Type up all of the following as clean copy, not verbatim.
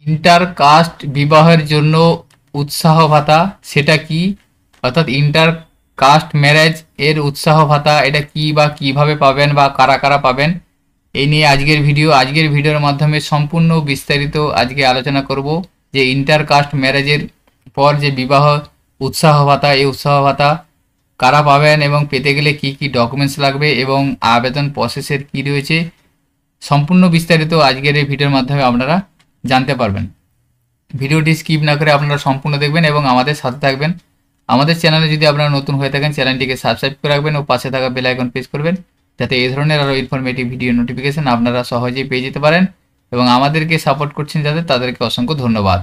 Inter caste বিবাহের জন্য উৎসাহ ভাতা সেটা কি, অর্থাৎ ইন্টার কাস্ট ম্যারেজ এর উৎসাহ ভাতা এটা কি বা কিভাবে পাবেন বা কারা কারা পাবেন, এই নিয়ে আজকের ভিডিওর মাধ্যমে সম্পূর্ণ বিস্তারিত আজকে আলোচনা করব যে ইন্টার কাস্ট ম্যারেজের পর যে বিবাহ উৎসাহ ভাতা, এই উৎসাহ ভাতা কারা পাবেন এবং পেতে গেলে কি কি ডকুমেন্টস লাগবে এবং আবেদন প্রসেসের কি রয়েছে, সম্পূর্ণ বিস্তারিত আজকের এই ভিডিওর মাধ্যমে আপনারা জানতে পারবেন। ভিডিওটি স্কিপ না করে আপনারা সম্পূর্ণ দেখবেন এবং আমাদের সাথে থাকবেন। আমাদের চ্যানেলে যদি আপনারা নতুন হয়ে থাকেন চ্যানেলটিকে সাবস্ক্রাইব করে রাখবেন ও পাশে থাকা বেল আইকন প্রেস করবেন, যাতে এই ধরনের আরও ইনফরমেটিভ ভিডিও নোটিফিকেশন আপনারা সহজেই পেয়ে যেতে পারেন এবং আমাদেরকে সাপোর্ট করছেন যাতে, তাদেরকে অসংখ্য ধন্যবাদ।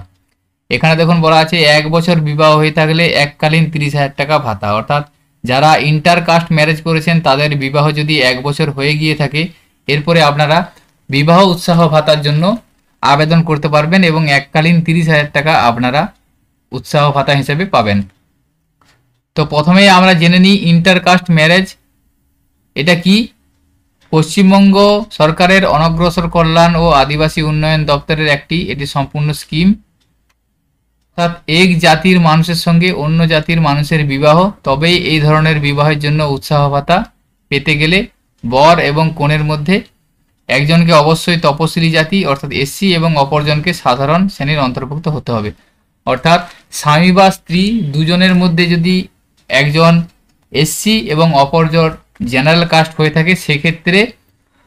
এখানে দেখুন বলা আছে 1 বছর বিবাহ হয়ে থাকলে এককালীন 30,000 টাকা ভাতা, অর্থাৎ যারা ইন্টার কাস্ট ম্যারেজ করেছেন তাদের বিবাহ যদি 1 বছর হয়ে গিয়ে থাকে এরপরে আপনারা বিবাহ উৎসাহ ভাতার জন্য আবেদন করতে পারবেন এবং এককালীন 30,000 টাকা আপনারা উৎসাহ ভাতা হিসেবে পাবেন। তো প্রথমেই আমরা জেনে নিই ইন্টার কাস্ট ম্যারেজ এটা কি। পশ্চিমবঙ্গ সরকারের অনগ্রসর কল্যাণ ও আদিবাসী উন্নয়ন দপ্তরের এটি সম্পূর্ণ স্কিম, অর্থাৎ এক জাতির মানুষের সঙ্গে অন্য জাতির মানুষের বিবাহ, তবেই এই ধরনের বিবাহের জন্য উৎসাহ ভাতা পেতে গেলে বর এবং কনের মধ্যে একজনকে অবশ্যই তপশিলি জাতি অর্থাৎ এসসি এবং অপরজনকে সাধারণ শ্রেণীর অন্তর্ভুক্ত হতে হবে। অর্থাৎ স্বামী বা স্ত্রী দুজনের মধ্যে যদি একজন এসসি এবং অপরজন জেনারেল কাস্ট হয়ে থাকে সেক্ষেত্রে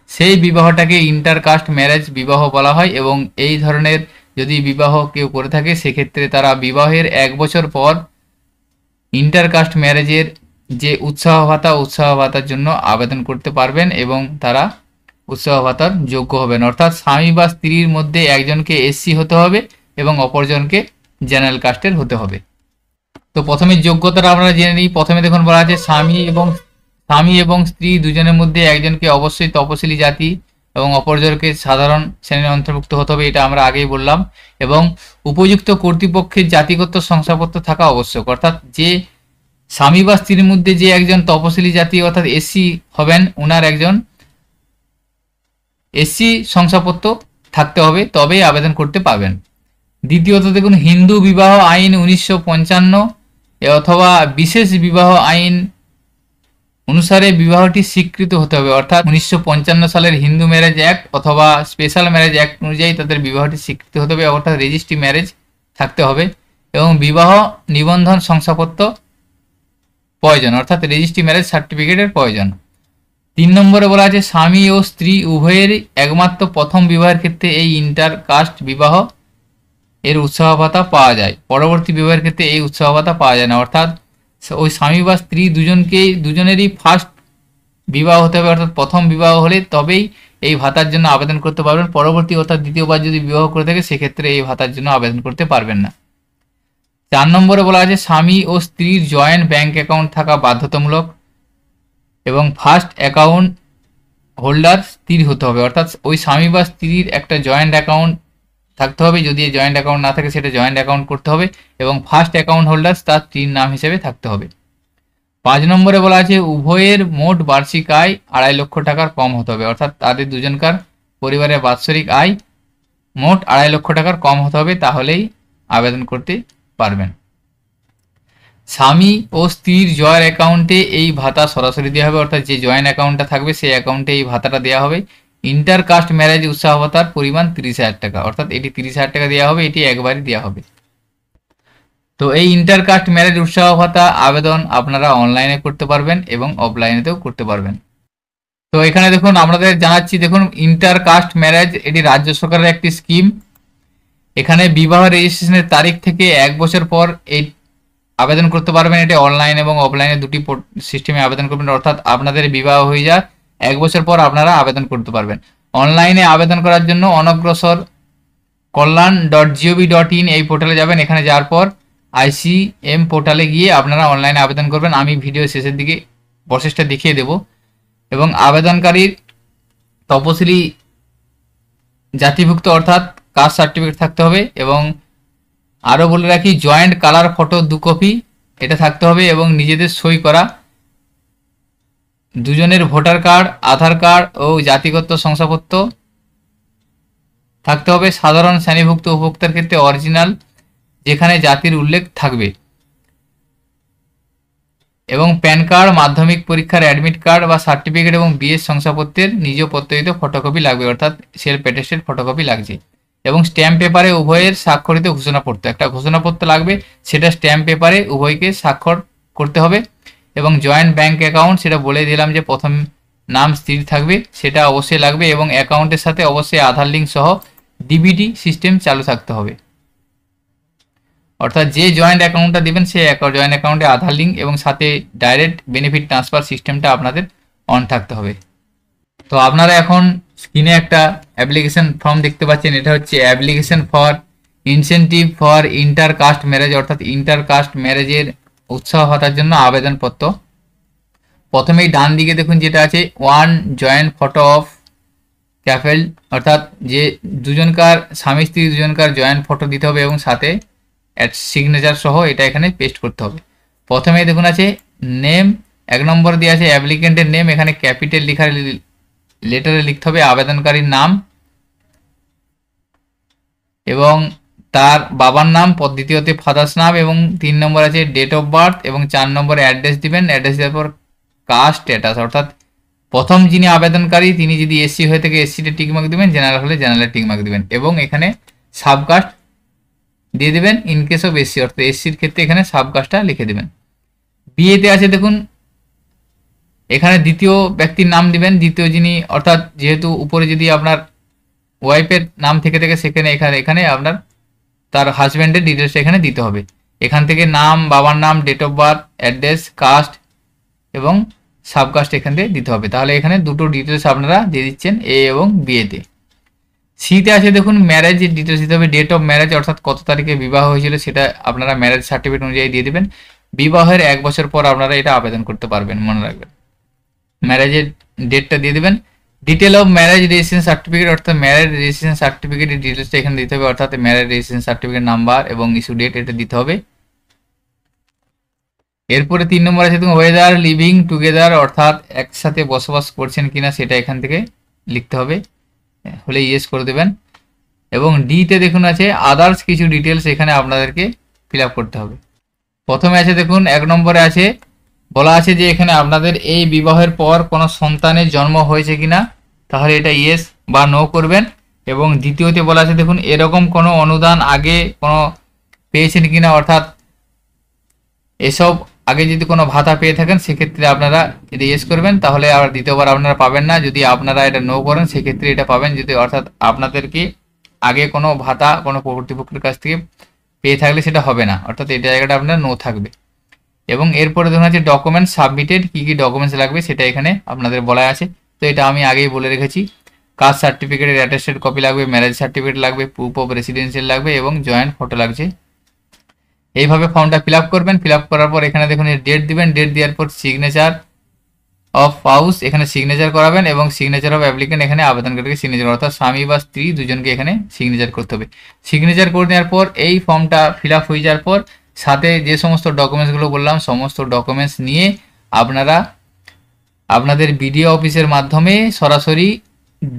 সেই বিবাহটাকে ইন্টার কাস্ট ম্যারেজ বিবাহ বলা হয় এবং এই ধরনের যদি বিবাহ কেউ করে থাকে সেক্ষেত্রে তারা বিবাহের 1 বছর পর ইন্টার কাস্ট ম্যারেজের যে উৎসাহ ভাতার জন্য আবেদন করতে পারবেন এবং তারা উৎসাহ ভাতার যোগ্য হবেন। অর্থাৎ স্বামী বা স্ত্রীর মধ্যে একজনকে এসসি হতে হবে এবং অপরজনকে জেনারেল কাস্টের হতে হবে। তো প্রথমে যোগ্যতাটা আমরা জেনে নিই। প্রথমে দেখুন বলা আছে স্বামী এবং স্ত্রী দুজনের মধ্যে একজনকে অবশ্যই তপশিলি জাতি এবং অপরজনকে সাধারণ শ্রেণীর অন্তর্ভুক্ত হতে হবে, এটা আমরা আগেই বললাম, এবং উপযুক্ত কর্তৃপক্ষের জাতিগত শংসাপত্র থাকা আবশ্যক। অর্থাৎ যে স্বামী বা স্ত্রীর মধ্যে যে একজন তপশিলি জাতি অর্থাৎ এসসি হবেন ওনার একজন এসসি শংসাপত্র থাকতে হবে, তবেই আবেদন করতে পারবেন। দ্বিতীয়ত দেখুন হিন্দু বিবাহ আইন 1955 অথবা বিশেষ বিবাহ আইন অনুসারে বিবাহটি স্বীকৃত হতে হবে, অর্থাৎ 1955 সালের হিন্দু ম্যারেজ অ্যাক্ট অথবা স্পেশাল ম্যারেজ অ্যাক্ট অনুযায়ী তাদের বিবাহটি স্বীকৃত হতে হবে, অর্থাৎ রেজিস্ট্রি ম্যারেজ থাকতে হবে এবং বিবাহ নিবন্ধন শংসাপত্র প্রয়োজন, অর্থাৎ রেজিস্ট্রি ম্যারেজ সার্টিফিকেটের প্রয়োজন। 3 নম্বরে বলা আছে স্বামী ও স্ত্রী উভয়েরই একমাত্র প্রথম বিবাহের ক্ষেত্রে এই ইন্টার কাস্ট বিবাহ এর উৎসাহ ভাতা পাওয়া যায়, পরবর্তী বিবাহের ক্ষেত্রে এই উৎসাহ ভাতা পাওয়া যায় না। অর্থাৎ ওই স্বামী বা স্ত্রী দুজনেরই ফার্স্ট বিবাহ হতে হবে, অর্থাৎ প্রথম বিবাহ হলে তবেই এই ভাতার জন্য আবেদন করতে পারবেন, পরবর্তী অর্থাৎ দ্বিতীয়বার যদি বিবাহ করে থাকে সেক্ষেত্রে এই ভাতার জন্য আবেদন করতে পারবেন না। 4 নম্বরে বলা আছে স্বামী ও স্ত্রীর জয়েন্ট ব্যাংক অ্যাকাউন্ট থাকা বাধ্যতামূলক এবং ফার্স্ট অ্যাকাউন্ট হোল্ডার স্ত্রী হতে হবে, অর্থাৎ ওই স্বামী বা স্ত্রীর একটা জয়েন্ট অ্যাকাউন্ট থাকতে হবে, যদি জয়েন্ট অ্যাকাউন্ট না থাকে সেটা জয়েন্ট অ্যাকাউন্ট করতে হবে এবং ফার্স্ট অ্যাকাউন্ট হোল্ডার তার স্ত্রীর নাম হিসেবে থাকতে হবে। 5 নম্বরে বলা আছে উভয়ের মোট বার্ষিক আয় 2.5 লক্ষ টাকার কম হতে হবে, অর্থাৎ তাদের দুজনকার পরিবারের বাৎসরিক আয় মোট 2.5 লক্ষ টাকার কম হতে হবে, তাহলেই আবেদন করতে পারবেন। স্বামী ও স্ত্রীর জয়ের অ্যাকাউন্টে এই ভাতা সরাসরি দেওয়া হবে, অর্থাৎ যে জয়েন্ট অ্যাকাউন্টটা থাকবে সেই অ্যাকাউন্টে এই ভাতাটা দেওয়া হবে। ইন্টার কাস্ট ম্যারেজ উৎসাহ ভাতার পরিমাণ 30,000 টাকা, অর্থাৎ এটি 30,000 টাকা দেওয়া হবে, এটি একবারই দেওয়া হবে। তো এই ইন্টার কাস্ট ম্যারেজ উৎসাহ ভাতা আবেদন আপনারা অনলাইনে করতে পারবেন এবং অফলাইনেতেও করতে পারবেন। তো এখানে দেখুন আপনাদের জানাচ্ছি, দেখুন ইন্টার কাস্ট ম্যারেজ এটি রাজ্য সরকারের একটি স্কিম। এখানে বিবাহ রেজিস্ট্রেশনের তারিখ থেকে 1 বছর পর এই আবেদন করতে পারবেন, এটি অনলাইন এবং অফলাইনে দুটি সিস্টেমে আবেদন করবেন, অর্থাৎ আপনাদের বিবাহ হয়ে যায় 1 বছর পর আপনারা আবেদন করতে পারবেন। অনলাইনে আবেদন করার জন্য অনগ্রসর কল্যাণ.gov.in এই পোর্টালে যাবেন, এখানে যাওয়ার পর ICM পোর্টালে গিয়ে আপনারা অনলাইনে আবেদন করবেন। আমি ভিডিও শেষের দিকে প্রসেসটা দেখিয়ে দেব এবং আবেদনকারীর তপশিলি জাতিভুক্ত অর্থাৎ কাস্ট সার্টিফিকেট থাকতে হবে এবং আরও বলে রাখি জয়েন্ট কালার ফটো 2 কপি এটা থাকতে হবে এবং নিজেদের সই করা দুজনের ভোটার কার্ড, আধার কার্ড ও জাতিগত শংসাপত্র থাকতে হবে সাধারণ শ্রেণীভুক্ত উপভোক্তার ক্ষেত্রে অরিজিনাল যেখানে জাতির উল্লেখ থাকবে, এবং প্যান কার্ড, মাধ্যমিক পরীক্ষার অ্যাডমিট কার্ড বা সার্টিফিকেট এবং বিএস শংসাপত্রের নিজ প্রত্যয়িত ফটোকপি লাগবে, অর্থাৎ সেলফ অ্যাটেস্টেড ফটোকপি লাগছে। এবং স্ট্যাম্প পেপারে উভয়ের স্বাক্ষরিত ঘোষণাপত্র, একটা ঘোষণাপত্র লাগবে, সেটা স্ট্যাম্প পেপারে উভয়কে স্বাক্ষর করতে হবে। এবং জয়েন্ট ব্যাংক অ্যাকাউন্ট, সেটা বলে দিলাম যে প্রথম নাম স্ত্রীর থাকবে, সেটা অবশ্যই লাগবে। এবং অ্যাকাউন্টের সাথে অবশ্যই আধার লিঙ্ক সহ ডিবিটি সিস্টেম চালু থাকতে হবে, অর্থাৎ যে জয়েন্ট অ্যাকাউন্টটা দিবেন সেই জয়েন্ট অ্যাকাউন্টে আধার লিঙ্ক এবং সাথে ডাইরেক্ট বেনিফিট ট্রান্সফার সিস্টেমটা আপনাদের অন থাকতে হবে। তো আপনারা এখন স্ক্রিনে একটা অ্যাপ্লিকেশন ফর্ম দেখতে পাচ্ছেন, এটা হচ্ছে application for incentive for inter caste marriage, অর্থাৎ ইন্টার কাস্ট ম্যারেজের উৎসাহ ভাতার জন্য আবেদনপত্র। প্রথমেই ডান দিকে দেখুন যেটা আছে ওয়ান জয়েন্ট ফটো অফ ক্যাপেল, অর্থাৎ যে দুজনকার স্বামী স্ত্রী দুজনকার জয়েন্ট ফটো দিতে হবে এবং সাথে সিগনেচার সহ এটা এখানে পেস্ট করতে হবে। প্রথমে দেখুন আছে নেম, 1 নম্বর দিয়ে আছে অ্যাপ্লিকেন্টের নেম, এখানে ক্যাপিটাল লেটারে লিখতে হবে আবেদনকারীর নাম এবং তার বাবার নাম, দ্বিতীয়তে ফাদার্স নাম, এবং 3 নম্বর আছে ডেট অফ বার্থ, এবং 4 নম্বরে অ্যাড্রেস দিবেন। অ্যাড্রেস দেওয়ার পর কাস্ট স্ট্যাটাস, অর্থাৎ প্রথম যিনি আবেদনকারী তিনি যদি এসসি হয়ে থাকে এসসিতে টিকমার্ক দিবেন, জেনারেল হলে জেনারেলে টিকমার্ক দিবেন, এবং এখানে সাবকাস্ট দিয়ে দেবেন ইন কেস অফ এসসি, অর্থাৎ এসসির ক্ষেত্রে এখানে সাবকাস্টটা লিখে দেবেন। বিয়েতে আছে দেখুন এখানে দ্বিতীয় ব্যক্তির নাম দিবেন, দ্বিতীয় যিনি, অর্থাৎ যেহেতু উপরে যদি আপনার ওয়াইফের নাম থেকে থাকে সেখানে এখানে আপনার তার হাজব্যান্ডের ডিটেলস এখানে দিতে হবে। এখান থেকে নাম, বাবার নাম, date of birth, address, caste এবং সাবকাস্ট এখান থেকে দিতে হবে। তাহলে এখানে দুটো ডিটেলস আপনারা দিয়ে দিচ্ছেন এ এবং বিয়েতে। সিতে আছে দেখুন ম্যারেজ ডিটেলস দিতে হবে, ডেট অফ ম্যারেজ, অর্থাৎ কত তারিখে বিবাহ হয়েছিল সেটা আপনারা ম্যারেজ সার্টিফিকেট অনুযায়ী দিয়ে দেবেন। বিবাহের 1 বছর পর আপনারা এটা আবেদন করতে পারবেন, মনে রাখবেন। ম্যারেজের ডেটটা দিয়ে দেবেন। Detail of marriage registration certificate, অর্থাৎ ম্যারেজ রেজিস্ট্রেশন সার্টিফিকেটের ডিটেলসটা এখানে দিতে হবে, অর্থাৎ ম্যারেজ রেজিস্ট্রেশন সার্টিফিকেট নাম্বার এবং ইস্যু ডেট এটা দিতে হবে। এরপরে 3 নম্বর আছে দেখুন ওয়েদার লিভিং টুগেদার, অর্থাৎ একসাথে বসবাস করছেন কিনা সেটা এখান থেকে লিখতে হবে, হলে ইয়েস করে দেবেন। এবং ডিতে দেখুন আছে আদার্স কিছু ডিটেলস এখানে আপনাদেরকে ফিল আপ করতে হবে। প্রথমে আছে দেখুন 1 নম্বরে আছে বলা আছে যে এখানে আপনাদের এই বিবাহের পর কোনো সন্তানের জন্ম হয়েছে কিনা, তাহলে এটা ইয়েস বা নো করবেন। এবং দ্বিতীয়তে বলা আছে দেখুন এরকম কোনো অনুদান আগে কোনো পেয়েছেন কিনা, অর্থাৎ এসব আগে যদি কোনো ভাতা পেয়ে থাকেন সেক্ষেত্রে আপনারা এটা ইয়েস করবেন, তাহলে আর দ্বিতীয়বার আপনারা পাবেন না। যদি আপনারা এটা নো করেন সেক্ষেত্রে এটা পাবেন, যদি অর্থাৎ আপনাদেরকে আগে কোনো ভাতা কোনো কর্তৃপক্ষের কাছ থেকে পেয়ে থাকলে সেটা হবে না, অর্থাৎ এই জায়গাটা আপনার নো থাকবে। এবং এরপরে ধরুন আছে ডকুমেন্টস সাবমিটেড, কী কী ডকুমেন্টস লাগবে সেটা এখানে আপনাদের বলা আছে, তো এটা আমি আগেই বলে রেখেছি। কাস্ট সার্টিফিকেটের অ্যাটেস্টেড কপি লাগবে, ম্যারেজ সার্টিফিকেট লাগবে, প্রুফ অফ রেসিডেন্সিয়াল লাগবে এবং জয়েন্ট ফটো লাগছে। এইভাবে ফর্মটা ফিল আপ করবেন। ফিল আপ করার পর এখানে দেখুন ডেট দিবেন, ডেট দেওয়ার পর সিগনেচার অফ স্পাউস এখানে সিগনেচার করাবেন এবং সিগনেচার অফ অ্যাপ্লিকেন্ট এখানে আবেদনকারীকে সিগনেচার, অর্থাৎ স্বামী বা স্ত্রী দুজনকে এখানে সিগনেচার করতে হবে। সিগনেচার করে নেওয়ার পর এই ফর্মটা ফিল আপ হয়ে যাওয়ার পর সাথে যে সমস্ত ডকুমেন্টসগুলো বললাম সমস্ত ডকুমেন্টস নিয়ে আপনারা আপনাদের বিডিও অফিসের মাধ্যমে সরাসরি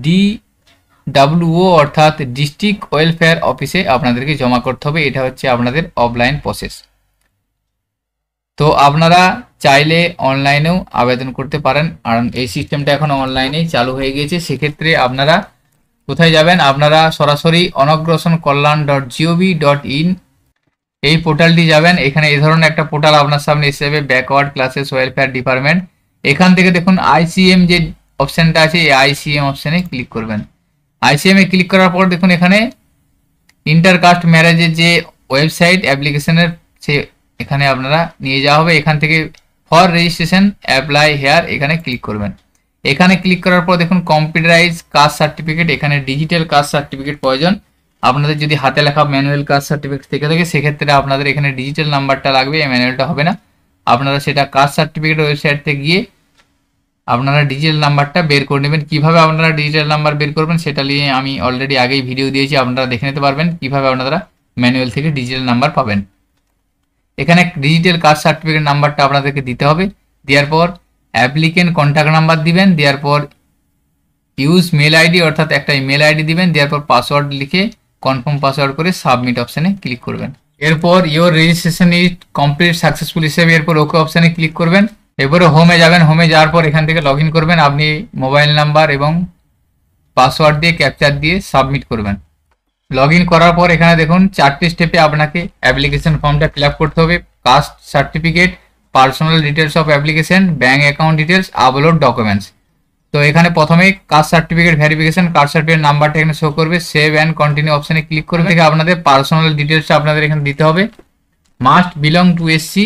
DWO অর্থাৎ ডিস্ট্রিক্ট ওয়েলফেয়ার অফিসে আপনাদেরকে জমা করতে হবে। এটা হচ্ছে আপনাদের অফলাইন প্রসেস। তো আপনারা চাইলে অনলাইনেও আবেদন করতে পারেন, কারণ এই সিস্টেমটা এখন অনলাইনেই চালু হয়ে গিয়েছে। সেক্ষেত্রে আপনারা কোথায় যাবেন, আপনারা সরাসরি অনগ্রসনকল্যাণ.gov.in এই পোর্টালটি যাবেন। এখানে এই ধরনের একটা পোর্টাল আপনার সামনে এসে যাবে, ব্যাকওয়ার্ড ক্লাসেস ওয়েলফেয়ার ডিপার্টমেন্ট। এখান থেকে দেখুন ICM যে অপশানটা আছে এই ICM অপশানে ক্লিক করবেন। ICM এ ক্লিক করার পর দেখুন এখানে ইন্টারকাস্ট ম্যারেজের যে ওয়েবসাইট অ্যাপ্লিকেশনের সে এখানে আপনারা নিয়ে যাওয়া হবে। এখান থেকে ফর রেজিস্ট্রেশন অ্যাপ্লাই হেয়ার এখানে ক্লিক করবেন। এখানে ক্লিক করার পর দেখুন কম্পিউটারাইজ কাস্ট সার্টিফিকেট, এখানে ডিজিটাল কাস্ট সার্টিফিকেট প্রয়োজন। আপনাদের যদি হাতে লেখা ম্যানুয়াল কাস্ট সার্টিফিকেট থেকে থাকে সেক্ষেত্রে আপনাদের এখানে ডিজিটাল নাম্বারটা লাগবে, ম্যানুয়ালটা হবে না। আপনারা সেটা কাস্ট সার্টিফিকেট ওয়েবসাইটে গিয়ে আপনারা ডিজিটাল নাম্বারটা বের করে নেবেন। কীভাবে আপনারা ডিজিটাল নাম্বার বের করবেন সেটা নিয়ে আমি অলরেডি আগেই ভিডিও দিয়েছি, আপনারা দেখে নিতে পারবেন কীভাবে আপনারা ম্যানুয়াল থেকে ডিজিটাল নাম্বার পাবেন। এখানে ডিজিটাল কাস্ট সার্টিফিকেট নাম্বারটা আপনাদেরকে দিতে হবে। দেওয়ার পর অ্যাপ্লিকেন্ট কন্ট্যাক্ট নাম্বার দিবেন, দেওয়ার পর ইউজ মেল আইডি অর্থাৎ একটা ইমেল আইডি দিবেন, দেওয়ার পর পাসওয়ার্ড লিখে কনফার্ম পাসওয়ার্ড করে সাবমিট অপশানে ক্লিক করবেন। এরপর your registration is complete successful হিসেবে এরপর ওকে অপশানে ক্লিক করবেন। এরপরে হোমে যাবেন, হোমে যাওয়ার পর এখান থেকে লগ ইন করবেন, আপনি মোবাইল নাম্বার এবং পাসওয়ার্ড দিয়ে ক্যাপচার দিয়ে সাবমিট করবেন। লগ ইন করার পর এখানে দেখুন 4টি স্টেপে আপনাকে অ্যাপ্লিকেশন ফর্মটা ফিল আপ করতে হবে। Caste certificate, personal details of application, bank account details, upload documents. তো এখানে প্রথমেই caste certificate verification, caste certificate নাম্বারটা এখানে শো করবে, সেভ অ্যান্ড কন্টিনিউ অপশানে ক্লিক করবে। থেকে আপনাদের পার্সোনাল ডিটেলসটা আপনাদের এখানে দিতে হবে। মাস্ট বিলং টু এসসি,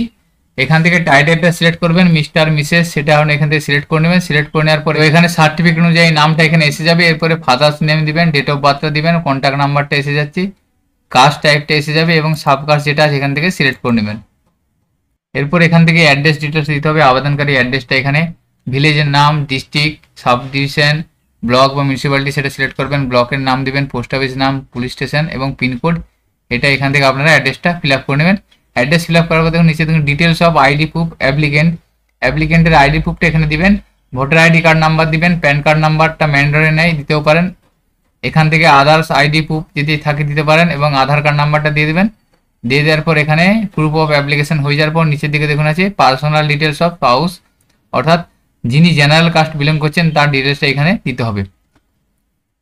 এখান থেকে টাইটেলটা সিলেক্ট করবেন, মিস্টার মিসেস সেটা আপনি এখান থেকে সিলেক্ট করে নেবেন। সিলেক্ট করে নেওয়ার পরে এখানে সার্টিফিকেট অনুযায়ী নামটা এখানে এসে যাবে। এরপরে ফাদার্স নেম দিবেন, ডেট অফ বার্থটা দিবেন, কন্ট্যাক্ট নাম্বারটা এসে যাচ্ছে, কাস্ট টাইপটা এসে যাবে এবং সাবকাস্ট যেটা আছে এখান থেকে সিলেক্ট করে নেবেন। এরপর এখান থেকে অ্যাড্রেস ডিটেলস দিতে হবে, আবেদনকারী অ্যাড্রেসটা এখানে, ভিলেজের নাম, ডিস্ট্রিক্ট, সাব ডিভিশন, ব্লক বা মিউনিসিপ্যালিটি সেটা সিলেক্ট করবেন, ব্লকের নাম দিবেন, পোস্ট অফিস নাম, পুলিশ স্টেশন এবং পিনকোড, এটা এখান থেকে আপনারা অ্যাড্রেসটা ফিল আপ করে নেবেন। অ্যাড্রেস ফিল আপ করার পর দেখুন নিচে দেখুন details of ID proof applicant, অ্যাপ্লিকেন্টের আইডি প্রুফটা এখানে দিবেন, ভোটার আইডি কার্ড নাম্বার দিবেন, প্যান কার্ড নাম্বারটা ম্যান্ডারি নেই দিতেও পারেন, এখান থেকে আদার্স আইডি প্রুফ যদি থাকে দিতে পারেন এবং আধার কার্ড নাম্বারটা দিয়ে দেবেন। দিয়ে দেওয়ার পর এখানে প্রুফ অফ অ্যাপ্লিকেশন হয়ে যাওয়ার পর নিচের দিকে দেখুন আছে পার্সোনাল ডিটেলস অফ স্পাউস, অর্থাৎ যিনি জেনারেল কাস্ট বিলং করছেন তার ডিটেলসটা এখানে দিতে হবে।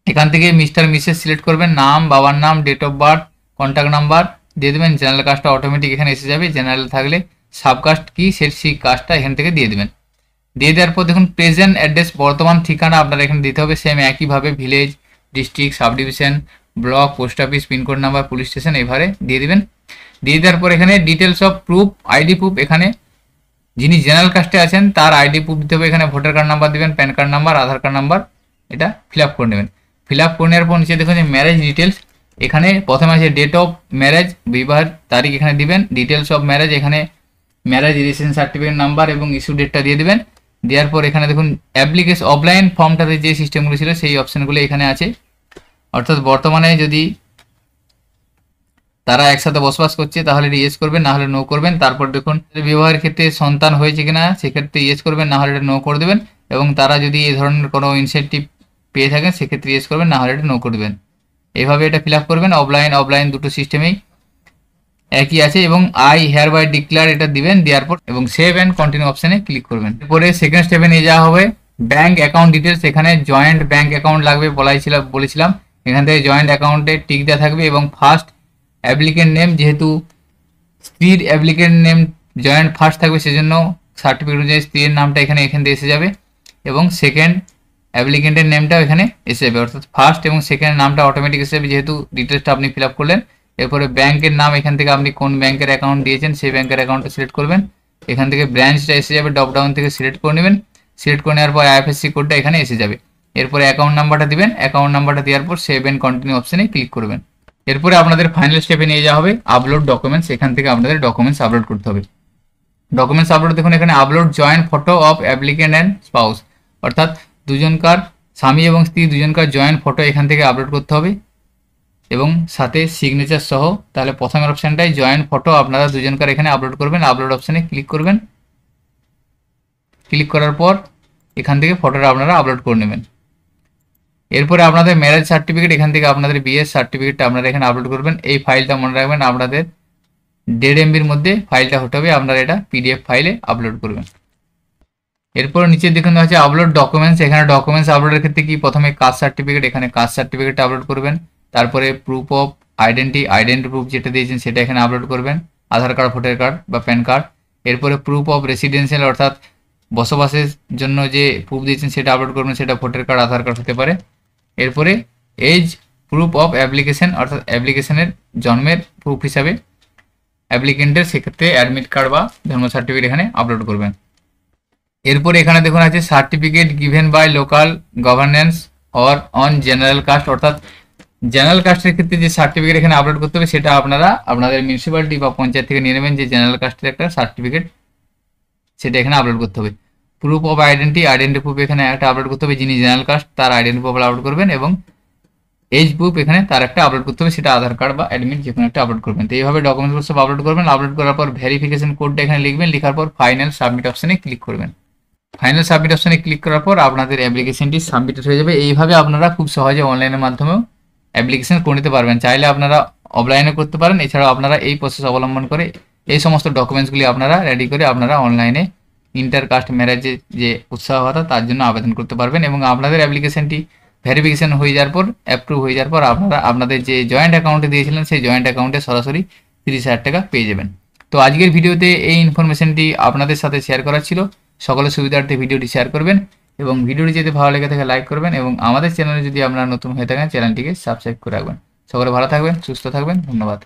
এখান থেকে মিস্টার মিসেস সিলেক্ট করবেন, নাম, বাবার নাম, date of birth, contact number দিয়ে দেবেন। জেনারেল কাস্টটা অটোমেটিক এখানে এসে যাবে, জেনারেল থাকলে সাবকাস্ট কি সেই কাস্টটা এখান থেকে দিয়ে দেবেন। দিয়ে দেওয়ার পর দেখুন প্রেজেন্ট অ্যাড্রেস, বর্তমান ঠিকানা আপনারা এখানে দিতে হবে সেম একইভাবে, village, district, sub division, block, post office, pincode number, police station এভাবে দিয়ে দেবেন। দিয়ে দেওয়ার পর এখানে details of proof, ID proof, এখানে যিনি জেনারেল কাস্টে আছেন তার আইডি প্রুফ দিতে হবে, এখানে ভোটার কার্ড নাম্বার দিবেন, প্যান কার্ড নাম্বার, আধার কার্ড নাম্বার, এটা ফিল আপ করে নেবেন। ফিল আপ করে নেওয়ার পর নিচে দেখুন যে ম্যারেজ ডিটেলস, এখানে প্রথমে আছে ডেট অফ ম্যারেজ, বিবাহের তারিখ এখানে দিবেন, ডিটেলস অফ ম্যারেজ, এখানে ম্যারেজ রেজিস্ট্রেশন সার্টিফিকেট নাম্বার এবং ইস্যু ডেটটা দিয়ে দেবেন। দেওয়ার পর এখানে দেখুন অ্যাপ্লিকেশন অফলাইন ফর্মটাতে যে সিস্টেমগুলো ছিল সেই অপশানগুলো এখানে আছে, অর্থাৎ বর্তমানে যদি তারা একসাথে বসবাস করছে তাহলে এটা ইয়েস করবেন, না হলে নো করবেন। তারপর দেখুন বিবাহের ক্ষেত্রে সন্তান হয়েছে কিনা সেক্ষেত্রে ইয়েস করবেন, না হলে এটা নো করে দেবেন। এবং তারা যদি এই ধরনের কোনো ইনসেন্টিভ পেয়ে থাকেন সেক্ষেত্রে ইয়েস করবেন, না হলে এটা নো করে দেবেন। এইভাবে এটা ফিল আপ করবেন। অফলাইন দুটো সিস্টেমেই একই আছে এবং আই হেয়ার বাই ডিক্লেয়ার এটা দিবেন। দেওয়ার পর এবং সেভ অ্যান্ড কন্টিনিউ অপশানে ক্লিক করবেন। এরপরে সেকেন্ড স্টেপে নিয়ে যাওয়া হবে ব্যাঙ্ক অ্যাকাউন্ট ডিটেলস, এখানে জয়েন্ট ব্যাঙ্ক অ্যাকাউন্ট লাগবে বলেছিলাম, এখান থেকে জয়েন্ট অ্যাকাউন্টে টিক দেওয়া থাকবে এবং ফার্স্ট অ্যাপ্লিকেন্ট নেম, যেহেতু স্ত্রীর অ্যাপ্লিকেন্ট নেম জয়েন্ট ফার্স্ট থাকবে সেজন্য সার্টিফিকেট অনুযায়ী স্ত্রীর নামটা এখানে থেকে এসে যাবে এবং সেকেন্ড অ্যাপ্লিকেন্টের নেমটাও এখানে এসে যাবে, অর্থাৎ ফার্স্ট এবং সেকেন্ড নামটা অটোমেটিক এসে যাবে যেহেতু ডিটেলসটা আপনি ফিল আপ করলেন। এরপরে ব্যাংকের নাম, এখান থেকে আপনি কোন ব্যাংকের অ্যাকাউন্ট দিয়েছেন সেই ব্যাংকের অ্যাকাউন্টটা সিলেক্ট করবেন। এখান থেকে ব্রাঞ্চটা এসে যাবে, ড্রপ ডাউন থেকে সিলেক্ট করে নেবেন। সিলেক্ট করে নেওয়ার পর আইএফএসসি কোডটা এখানে এসে যাবে। এরপরে অ্যাকাউন্ট নাম্বারটা দিবেন, অ্যাকাউন্ট নাম্বারটা দেওয়ার পর সেভ অ্যান্ড কন্টিনিউ অপশানে ক্লিক করবেন। এরপরে আপনাদের ফাইনাল স্টেপে নিয়ে যাওয়া হবে আপলোড ডকুমেন্টস, এখান থেকে আপনাদের ডকুমেন্টস আপলোড করতে হবে। ডকুমেন্টস আপলোড দেখুন এখানে upload joint photo of applicant and spouse, অর্থাৎ দুজনকার স্বামী এবং স্ত্রী দুজনকার জয়েন্ট ফটো এখান থেকে আপলোড করতে হবে এবং সাথে সিগনেচার সহ। তাহলে প্রথমের অপশানটাই জয়েন্ট ফটো আপনারা দুজনকার এখানে আপলোড করবেন। আপলোড অপশানে ক্লিক করবেন। ক্লিক করার পর এখান থেকে ফটোটা আপনারা আপলোড করে নেবেন। এরপরে আপনাদের ম্যারেজ সার্টিফিকেট, এখান থেকে আপনাদের বিয়ের সার্টিফিকেটটা আপনারা এখানে আপলোড করবেন। এই ফাইলটা মনে রাখবেন আপনাদের 1.5 MBর মধ্যে ফাইলটা হতে হবে, আপনারা এটা পিডিএফ ফাইলে আপলোড করবেন। এরপর নিচে দেখুন আছে আপলোড ডকুমেন্টস, এখানে ডকুমেন্টস আপলোডের ক্ষেত্রে কি প্রথমে কাস্ট সার্টিফিকেট, এখানে কাস্ট সার্টিফিকেটটা আপলোড করবেন। তারপরে প্রুফ অফ আইডেন্টি প্রুফ যেটা দিয়েছেন সেটা এখানে আপলোড করবেন, আধার কার্ড, ভোটার কার্ড বা প্যান কার্ড। এরপরে প্রুফ অফ রেসিডেন্সিয়াল, অর্থাৎ বসবাসের জন্য যে প্রুফ দিয়েছেন সেটা আপলোড করবেন, সেটা ভোটার কার্ড, আধার কার্ড হতে পারে। এরপরে এজ প্রুফ অফ অ্যাপ্লিকেশন, অর্থাৎ অ্যাপ্লিকেশনের জন্মের প্রুফ হিসাবে অ্যাপ্লিকেন্টের সেক্ষেত্রে অ্যাডমিট কার্ড বা জন্ম সার্টিফিকেট এখানে আপলোড করবেন। এরপরে এখানে দেখুন আছে certificate given by local governance or on general caste, অর্থাৎ জেনারেল কাস্টের ক্ষেত্রে যে সার্টিফিকেট এখানে আপলোড করতে হবে সেটা আপনারা আপনাদের মিউনিসিপ্যালিটি বা পঞ্চায়েত থেকে নিয়ে নেবেন, যে জেনারেল কাস্টের একটা সার্টিফিকেট সেটা এখানে আপলোড করতে হবে। প্রুফ অফ আইডেন্টি প্রুফ এখানে একটা আপলোড করতে হবে, যিনি জেনারেল কাস্ট তার আইডেন্টি প্রুফ আপলোড করবেন এবং এজ প্রুফ এখানে তার একটা আপলোড করতে হবে, সেটা আধার কার্ড বা অ্যাডমিট যে কোনো একটা আপলোড করবেন। তো এইভাবে ডকুমেন্টস সব আপলোড করবেন। আপলোড করার পর ভেরিফিকেশন কোডটা এখানে লিখবেন, লেখার পর ফাইনাল সাবমিট অপশানে ক্লিক করবেন। ফাইনাল সাবমিট অপশনে ক্লিক করার পর আপনাদের অ্যাপ্লিকেশনটি সাবমিটেড হয়ে যাবে। এইভাবে আপনারা খুব সহজে অনলাইনের মাধ্যমেও অ্যাপ্লিকেশন করে নিতে পারবেন। চাইলে আপনারা অফলাইনে করতে পারেন। এছাড়াও আপনারা এই প্রসেস অবলম্বন করে এই সমস্ত ডকুমেন্টসগুলি আপনারা রেডি করে আপনারা অনলাইনে ইন্টার কাস্ট ম্যারেজে যে উৎসাহ ভাতা তার জন্য আবেদন করতে পারবেন এবং আপনাদের অ্যাপ্লিকেশনটি ভেরিফিকেশন হয়ে যাওয়ার পর অ্যাপ্রুভ হয়ে যাওয়ার পর আপনারা আপনাদের যে জয়েন্ট অ্যাকাউন্টে দিয়েছিলেন সেই জয়েন্ট অ্যাকাউন্টে সরাসরি 30,000 টাকা পেয়ে যাবেন। তো আজকের ভিডিওতে এই ইনফরমেশনটি আপনাদের সাথে শেয়ার করা ছিল। সকলের সুবিধার্থে ভিডিওটি শেয়ার করবেন এবং ভিডিওটি যদি ভালো লেগে থাকে লাইক করবেন এবং আমাদের চ্যানেলে যদি আপনারা নতুন হয়ে থাকেন চ্যানেলটিকে সাবস্ক্রাইব করে রাখবেন। সকলে ভালো থাকবেন, সুস্থ থাকবেন, ধন্যবাদ।